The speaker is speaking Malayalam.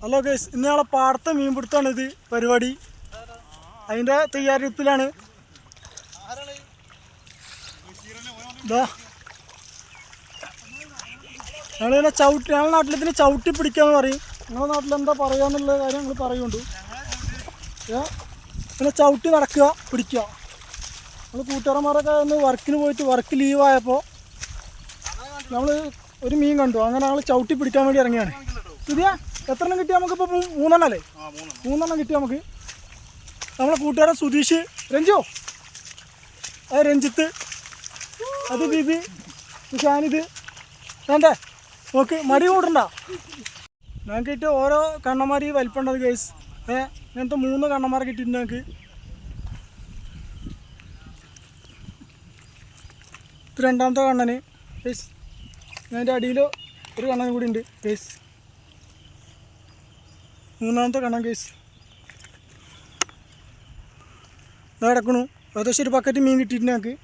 ഹലോ ഗൈസ്, ഇന്ന് ഞങ്ങളെ പാടത്തെ മീൻ പിടുത്താണ് ഇത് പരിപാടി. അതിൻ്റെ തയ്യാറെടുപ്പിലാണ്. ഞങ്ങളിങ്ങനെ ഞങ്ങളുടെ നാട്ടിൽ ഇതിന് ചവിട്ടി പിടിക്കാന്ന് പറയും. നിങ്ങളുടെ നാട്ടിൽ എന്താ പറയാന്നുള്ള കാര്യം ഞങ്ങൾ പറയുന്നുണ്ട്. ഇങ്ങനെ ചവിട്ടി നടക്കുക, പിടിക്കുക. നമ്മൾ കൂട്ടുകാരന്മാരൊക്കെ ഒന്ന് വർക്കിന് പോയിട്ട് വർക്ക് ലീവായപ്പോൾ നമ്മൾ ഒരു മീൻ കണ്ടു. അങ്ങനെ ഞങ്ങൾ ചവിട്ടി പിടിക്കാൻ വേണ്ടി ഇറങ്ങിയാണ്. ഇതാ എത്ര എണ്ണം കിട്ടി നമുക്കിപ്പോൾ? 3 എണ്ണം അല്ലേ? 3 എണ്ണം കിട്ടി നമുക്ക്. നമ്മളെ കൂട്ടുകാരൻ സുധീഷ്, രഞ്ജു, അത് രഞ്ജിത്ത്, അത് ബിബി, ഷാനിത്, വേണ്ടേ നോക്ക്, മടി കൂടണ്ട. ഞങ്ങൾക്ക് ഓരോ കണ്ണന്മാർ ഈ വലിപ്പമുണ്ടത് ഗൈസ്. ഇങ്ങനത്തെ 3 കണ്ണന്മാരെ കിട്ടിയിട്ടുണ്ട് ഞങ്ങൾക്ക്. ഇത് രണ്ടാമത്തെ കണ്ണന് ഗൈസ്. അതിൻ്റെ അടിയിൽ ഒരു കണ്ണൻ കൂടി ഉണ്ട് ഗൈസ്. 3ാമത്തെ കണ്ണൻ ഗൈസ്. ഇതാ കിടക്കണു. ഏകദേശം ഒരു ബക്കറ്റ് മീൻ കിട്ടിയിട്ടുണ്ട് ഞങ്ങൾക്ക്.